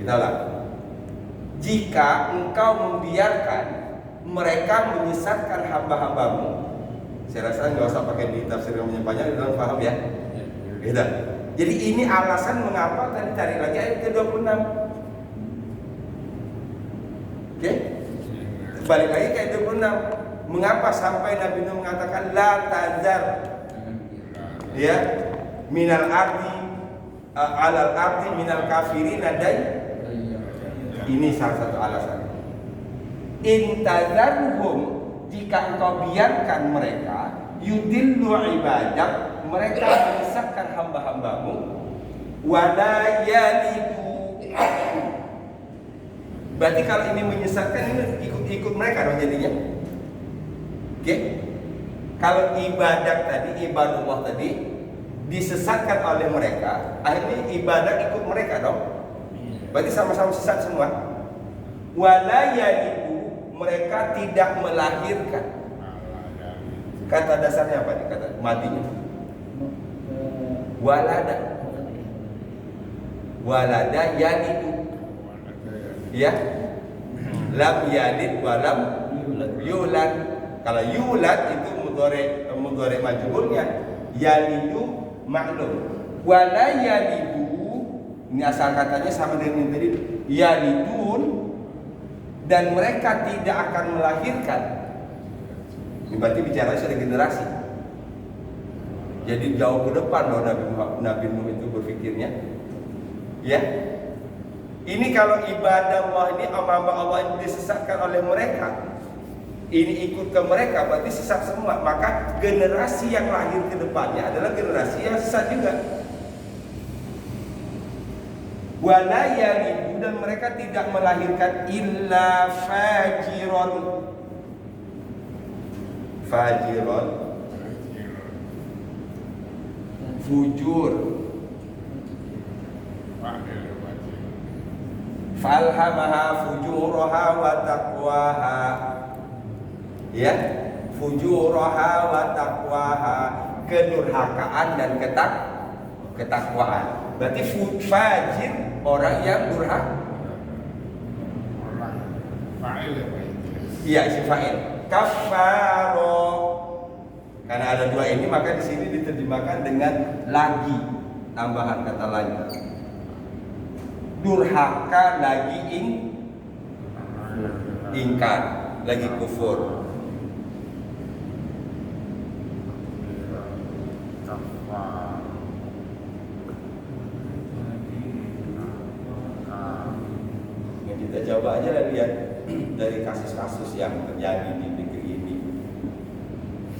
Kita ulang. Jika engkau membiarkan mereka menyesatkan hamba-hambamu. Saya rasa nggak usah pakai di tafsir yang panjang, dalam paham ya. Gitu. Jadi ini alasan mengapa tadi tarik lagi ayat ke-26. Oke? Balik lagi ke ayat 26. Mengapa sampai Nabi Nuh mengatakan la tazar ya minal ardi alal ardi minal kafirin adai. Ini salah satu alasan. In tazarhum jika engkau biarkan mereka yudillu ibadak mereka menyesatkan hamba-hambamu wala yalidu. Berarti kalau ini menyesatkan ini ikut mereka dong jadinya. Oke. Kalau ibadah tadi ibadullah tadi disesatkan oleh mereka, akhirnya ibadah ikut mereka dong. Berarti sama-sama sesat semua. Wala yalidu mereka tidak melahirkan. Kata dasarnya apa nih? Kata matinya. Walada yalidu. Ya. Lam yalid walam yulad. Kalau yulad itu mudhari' majhulnya, yalidu maklum. Wala yalidu ini asal katanya sama dengan yang tadi yalidun dan mereka tidak akan melahirkan. Ini berarti bicara sudah generasi. Jadi jauh ke depan loh Nabi Nuh itu berpikirnya. Ya. Ini kalau ibadah Allah ini hamba Allah ini disesatkan oleh mereka. Ini ikut ke mereka berarti sesat semua. Maka generasi yang lahir ke depannya adalah generasi yang sesat juga. Wala yalidu dan mereka tidak melahirkan illa fajiron fujur falhamaha fujuraha wa taqwaha. Ya, fujuraha wa taqwaha, kedurhakaan dan ketakwaan. Berarti fajir orang yang durhaka. Orang fa'il ya Pak. Iya, isim fa'il. Kafaro. Karena ada dua ini maka di sini diterjemahkan dengan lagi, tambahan kata lagi. Durhaka lagi ingkar, lagi kufur. Yang kita coba aja lihat dari kasus-kasus yang terjadi di negeri ini.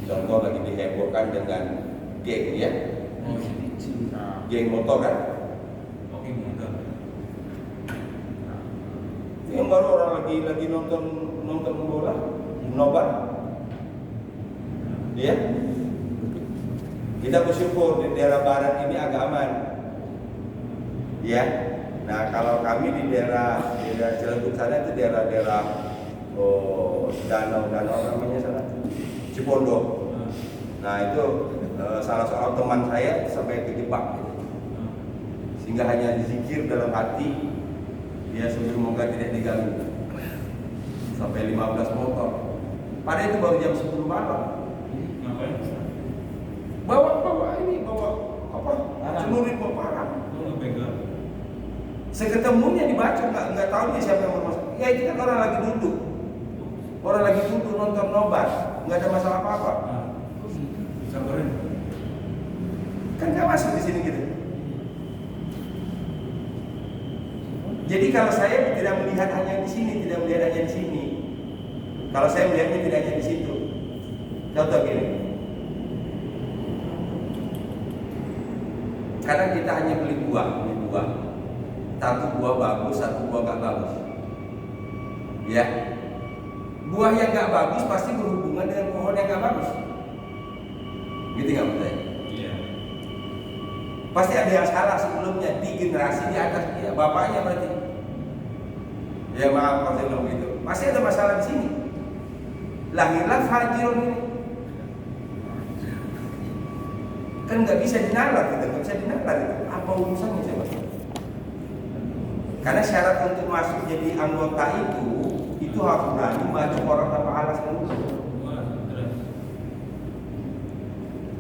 Contoh lagi dihebohkan dengan geng ya, geng motor kan? Yang baru orang lagi nonton bola, nobar, ya. Kita bersyukur di daerah barat ini agak aman, ya. Nah kalau kami di daerah Ciledug sana itu daerah danau namanya sana, Cipondo. Nah itu salah seorang teman saya sampai kejebak, sehingga hanya dizikir dalam hati. Dia sebelum moga tidak diganggu sampai 15 motor. Pada itu baru jam 10 malam. Ngapain? Bawa apa? Celurit bawa parang. Seketemunya dibaca nggak tahu dia siapa yang bermasalah. Ya itu kan orang lagi duduk nonton nobar, nggak ada masalah apa-apa. Sabarin. Kan nggak masuk di sini gitu. Jadi kalau saya tidak melihat hanya di sini, Kalau saya melihatnya tidak hanya di situ. Contoh gini. Kadang kita hanya beli buah. Satu buah bagus, satu buah nggak bagus. Ya. Buah yang nggak bagus pasti berhubungan dengan pohon yang nggak bagus. Gitu nggak menurut saya? Iya. Pasti ada yang salah sebelumnya di generasi di atas dia, bapaknya berarti. Ya maaf kalau saya bilang begitu. Pasti ada masalah di sini. Lahirlah fajirun ini. Kan nggak bisa dinalar gitu, nggak bisa dinalar itu. Apa urusannya coba? Karena syarat untuk masuk jadi anggota itu harus berani baca orang tanpa alasan dulu.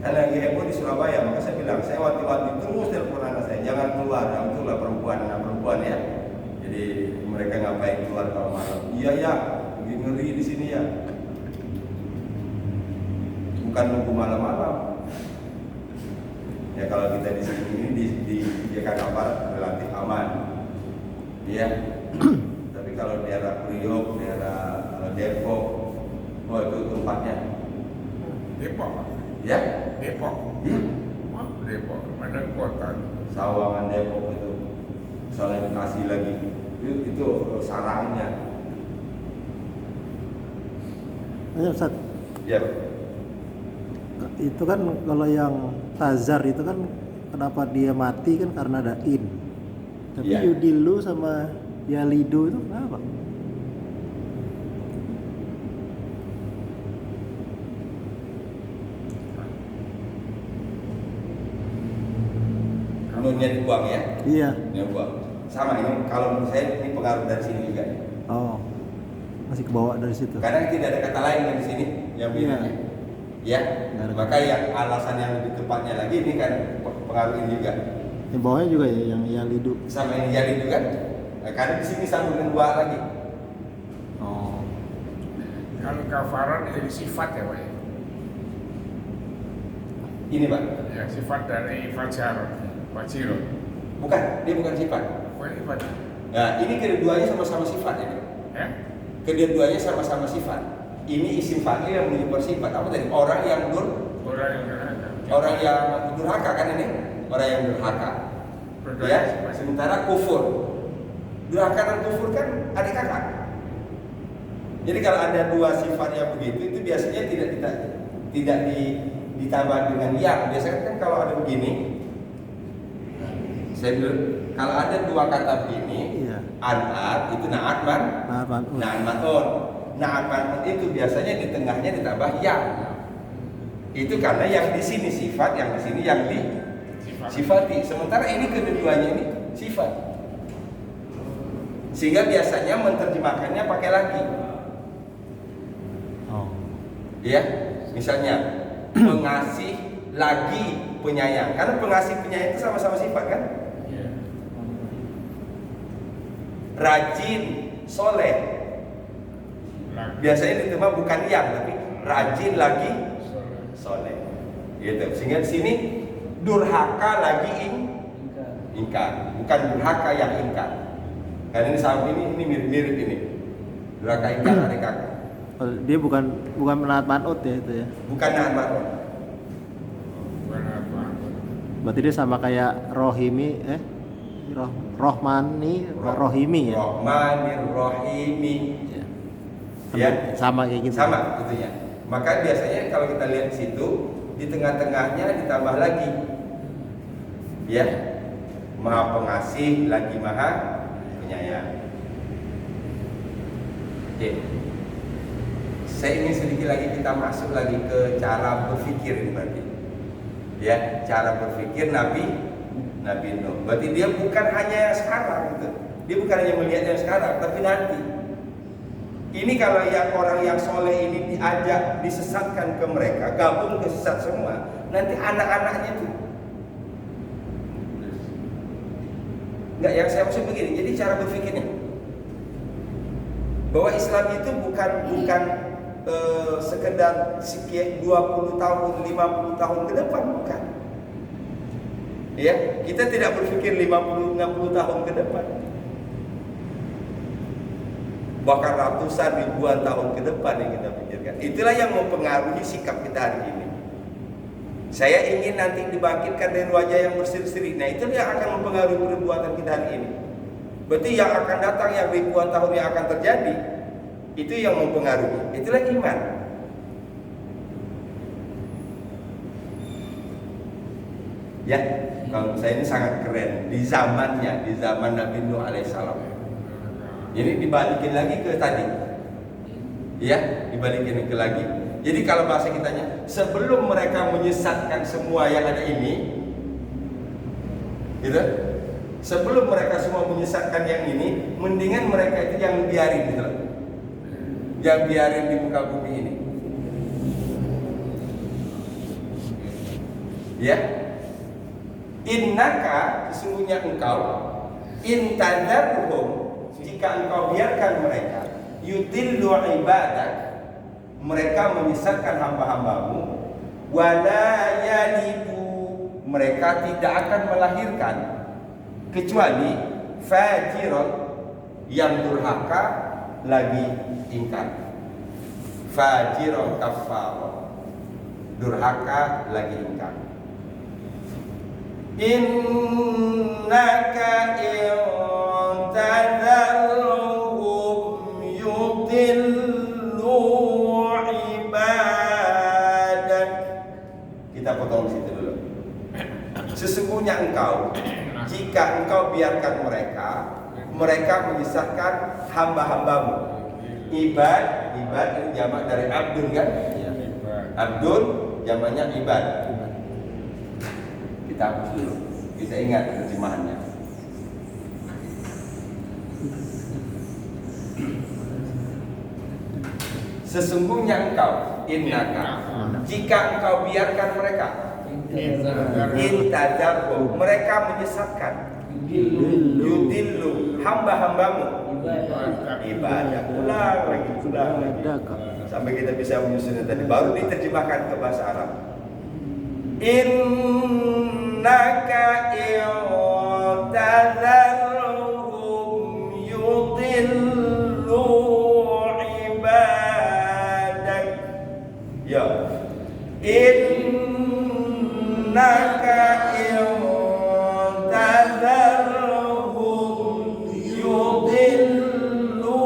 Kan lagi heboh di Surabaya, maka saya bilang, saya wanti-wanti terus telepon anak saya, jangan keluar, itulah perempuan ya. Jadi mereka ngapain keluar kalau malam? Iya ya, ngeri di sini ya. Bukan nunggu malam-malam. Ya kalau kita di sini ini di Jakarta Barat relatif aman, ya. Tapi kalau daerah Priok, daerah Depok, itu tempatnya. Depok. Ya. Depok. Ya. Wah, Depok. Mana kota? Sawangan Depok itu. Soalnya Bekasi lagi. Itu sarangnya. Ayo Ustaz, Ya. itu kan kalau yang tazar itu kan kenapa dia mati kan karena ada in. Tapi Iya. yudilu sama yalidu itu kenapa? Nunnya dibuang ya. Iya. Nunnya dibuang. Sama ini kalau menurut saya ini pengaruh dari sini juga. Oh. Masih kebawa dari situ. Karena tidak ada kata lain yang di sini yang bedanya. Ya. Nggak ada. Maka yang alasan yang lebih tepatnya lagi ini kan pengaruh ini juga. Yang bawahnya juga ya yang yalidu. Sama ini jadi juga. Nah, karena di sini sambung dengan dua lagi. Oh. Kalau kafaran jadi sifat ya Pak. Ini Pak. Ya sifat dari fajar, fajir. Bukan, dia bukan sifat. Apa ini Pak? Nah, ini keduanya sama-sama sifat ini. Ya? Kedua-duanya sama-sama sifat. Ini isim fa'il yang menunjukkan sifat. Apa tadi? Orang yang Orang yang durhaka kan ini? Orang yang durhaka. Berdua Ya, sifat. sementara kufur. Durhaka dan kufur kan adik kakak. Jadi kalau ada dua sifat yang begitu itu biasanya tidak ditambah dengan yang. Biasanya kan kalau ada begini, saya bilang kalau ada dua kata begini, Iya. an'at itu na'at man. Na'at man'un itu biasanya di tengahnya ditambah yang. Itu karena yang di sini sifat, yang di sini yang sifati. Sementara ini kedua-duanya ini sifat. Sehingga biasanya menerjemahkannya pakai lagi. Oh. Ya, misalnya pengasih lagi penyayang. Karena pengasih penyayang itu sama-sama sifat kan? Iya. Rajin, soleh. Biasanya diterima bukan yang, tapi rajin lagi soleh. Gitu. Sehingga di sini durhaka lagi ingkar, bukan durhaka yang ingkar. Karena ini sama ini mirip-mirip ini. Durhaka ingkar ada kakak. Oh, dia bukan menaat manut ya itu ya. Bukan nahan makhluk. Bukan apa. Berarti dia sama kayak Rohimi Rohmani Rohimi ya. Rohmanir Rohimi. Ya. Ya. Sama kayak gitu. Sama tentunya. Maka biasanya kalau kita lihat di situ, di tengah-tengahnya ditambah lagi. Ya. Maha pengasih lagi maha penyayang. Oke. Saya ingin sedikit lagi kita masuk lagi ke cara berpikir ini berarti. Ya, cara berpikir Nabi Nuh. Berarti dia bukan hanya yang sekarang gitu. Dia bukan hanya melihat yang sekarang, tapi nanti. Ini kalau yang orang yang soleh ini diajak disesatkan ke mereka, gabung ke sesat semua, nanti anak-anaknya tuh. Enggak, yang saya maksud begini. Jadi cara berpikirnya bahwa Islam itu bukan sekedar sekian 20 tahun, 50 tahun ke depan, bukan. Ya, kita tidak berpikir 50, 60 tahun ke depan. Bahkan ratusan ribuan tahun ke depan yang kita pikirkan. Itulah yang mempengaruhi sikap kita hari ini. Saya ingin nanti dibangkitkan dari wajah yang berseri-seri. Nah, itu yang akan mempengaruhi perbuatan kita hari ini. Berarti yang akan datang, yang ribuan tahun yang akan terjadi, itu yang mempengaruhi. Itulah iman. Ya, kalau saya ini sangat keren di zamannya, di zaman Nabi Nuh alaihissalam. Jadi dibalikin lagi ke tadi. Ya, dibalikin ke lagi. Jadi kalau bahasa kitanya, sebelum mereka menyesatkan semua yang ada ini, gitu. Sebelum mereka semua menyesatkan yang ini, mendingan mereka itu yang biarin gitu. Yang biarin di muka bumi ini. Ya. Innaka, sesungguhnya engkau, intadarhum, jika engkau biarkan mereka, yudillu ibadak, mereka menyesatkan hamba-hambamu, wala yalidu, mereka tidak akan melahirkan kecuali fajiron, yang durhaka lagi ingkar. Fajiron kafaro, durhaka lagi ingkar. Innaka intadharhum yudillu ibadak. Kita potong situ dulu. Sesungguhnya engkau, jika engkau biarkan mereka, mereka menyesatkan hamba-hambamu. Ibad ini jamak dari abdun kan? Abdun jamaknya ibad. Kita hapus dulu. Kita ingat terjemahannya. Sesungguhnya engkau, innaka, jika engkau biarkan mereka, intadarhum, mereka menyesatkan, yudillu hamba-hambamu, ibadah. Ulang lagi sampai kita bisa menyusunnya tadi, baru diterjemahkan ke bahasa Arab. Innaka intadharhum yudillu ibadak. Ya. Innaka intadharhum yudillu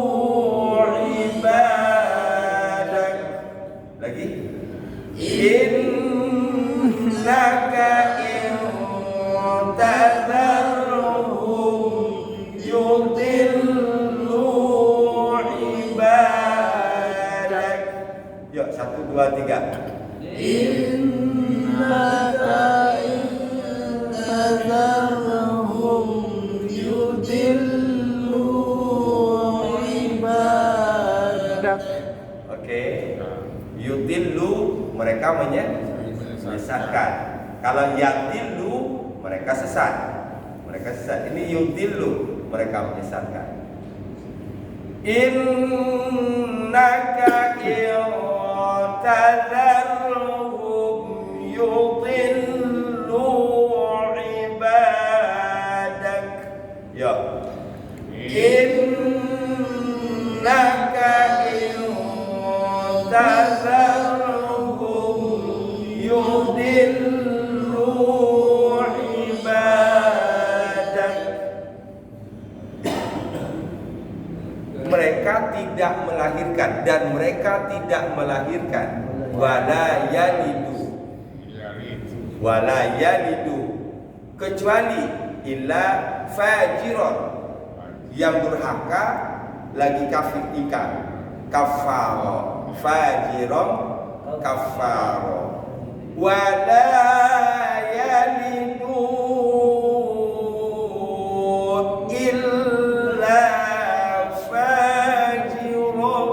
ibadak. Lagi. Innaka intadharhum yudillu ibadak. Yuk, 1, 2, 3. Innaka intadharhum menyesatkan. Kalau yadillu, mereka sesat. Mereka sesat. Ini yudillu, mereka menyesatkan. Innaka tadharhum yudillu ibadak. Ya. Innaka tadharhum yudillu ibadak. Mereka tidak melahirkan dan mereka tidak melahirkan. Wala yalidu kecuali illa fajiron, yang durhaka lagi kafir ikan. Kafaro fajiron kafaro. Wala yalidu illa fajiron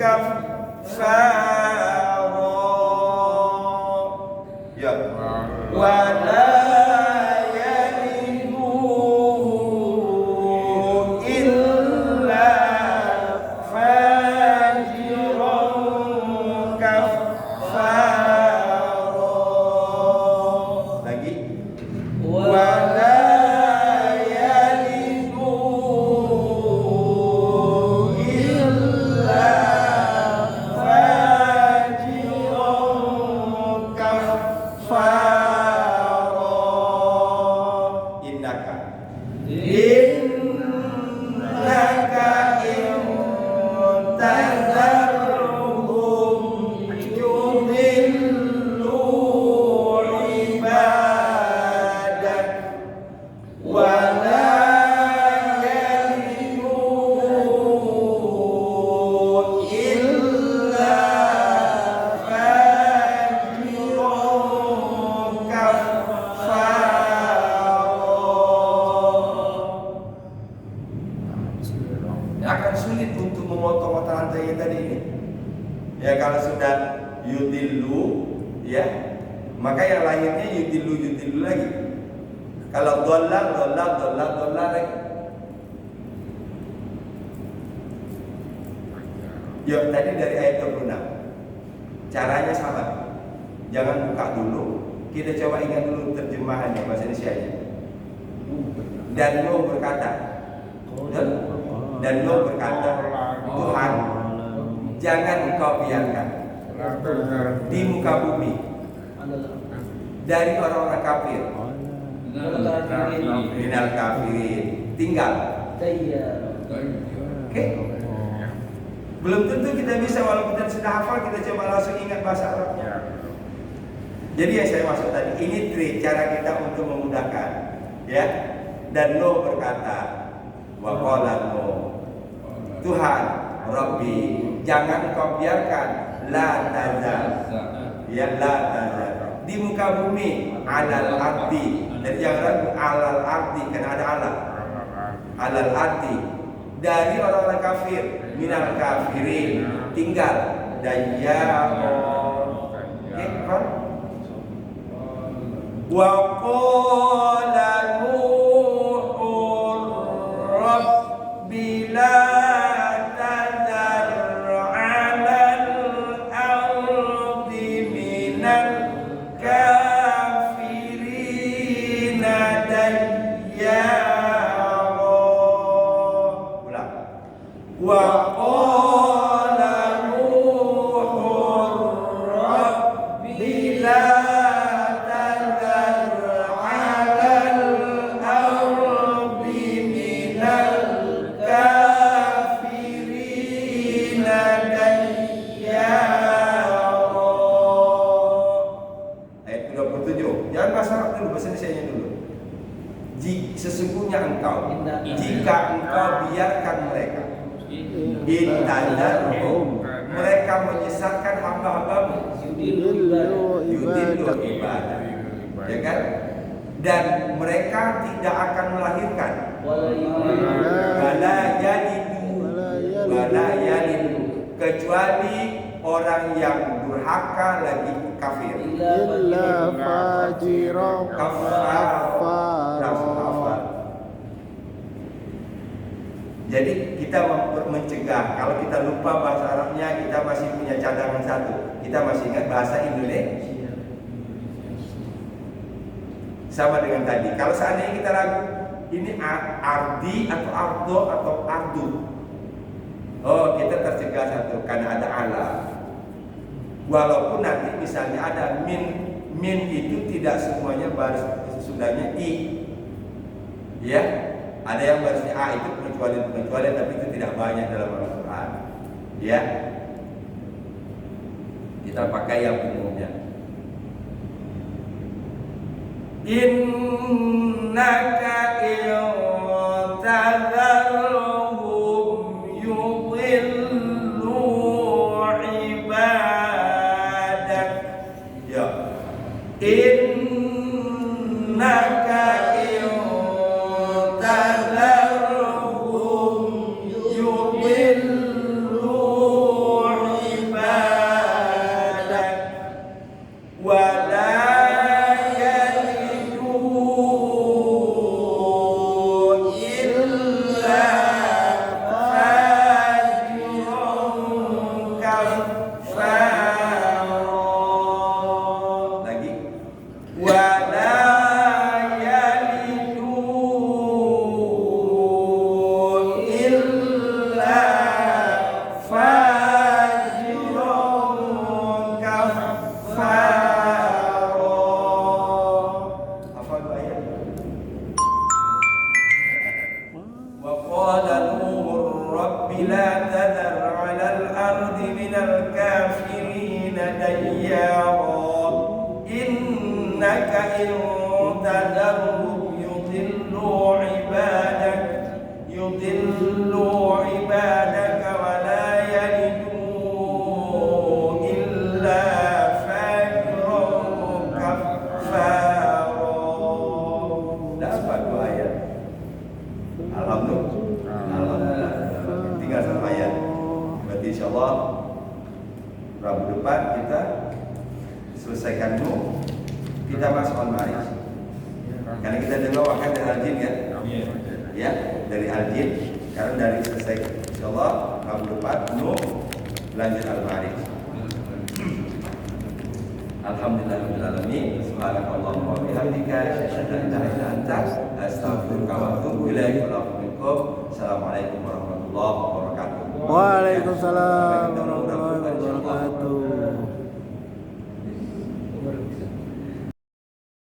kafaro. Ya. Wala yalidu illa fajiron kafaro. Lagi. Wala yalidu illa fajiron kafaro. Innaka tadharhum yudillu ibadak wala yalidu illa fajiron kafaro. Akan sulit untuk memotong mata rantai tadi ini. Ya, kalau sudah yudillu, ya, maka yang lahirnya yudillu lagi. Kalau dollar lagi. Ya, tadi dari ayat 26. Caranya sama. Jangan buka dulu. Kita coba ingat dulu terjemahannya bahasa Indonesia-nya. Dan Nuh berkata, dan Nuh berkata, Tuhan, jangan engkau biarkan di muka bumi dari orang-orang kafir, minal kafirin, tinggal. Oke? Belum tentu kita bisa, walaupun kita sudah hafal, kita coba langsung ingat bahasa Arabnya. Jadi yang saya maksud tadi, ini trik cara kita untuk memudahkan, ya. Dan Nuh berkata, wa qala Nuh, Tuhan, Rabbi, jangan kau biarkan la tazal, ya la tazal di muka bumi alal ardi, dan jangan ragu alal ardi, karena ada alal ardi dari orang-orang kafir, minal kafirin, tinggal dayyarun. Wa qala Nuhur Rabbi la tadhar 'alal ardi minal kafirin dayyarun. Ulang. Wa qala Nuhur Rabbi la sesungguhnya engkau, jika engkau biarkan mereka, intadarhum, mereka menyesatkan hamba-hambamu, yudillu ibadah, ya kan? Dan mereka tidak akan melahirkan, wala yalidu, kecuali orang yang durhaka lagi kafir. illa fajiran kafara. Jadi kita mencegah. Kalau kita lupa bahasa Arabnya, kita masih punya cadangan satu. Kita masih ingat bahasa Indonesia. Sama dengan tadi. Kalau seandainya kita ragu, ini ardi atau ardo atau ardu. Oh, kita tercegah satu karena ada ala. Walaupun nanti misalnya ada min itu tidak semuanya baris sesudahnya i. Ya, ada yang barisnya a itu pengecualian tapi itu tidak banyak dalam Al-Quran. Ya, kita pakai yang umumnya. Innaka intadharhum yudhillu ibadak. Ya, innaka intadharhum yudhillu ibadak wa la kita masuk al-Ma'arij. Karena kita dibawakan dari Al-Jin kan? Ya, dari Al-Jin. Karena dari selesai insyaallah Rabu depan lanjut al-Ma'arij. Alhamdulillahirabbil alamin. Subhanakallahumma wa bihamdika asyhadu an la ilaha illa anta astaghfiruka wa atubu ilaik. Assalamualaikum warahmatullahi wabarakatuh. Waalaikumsalam.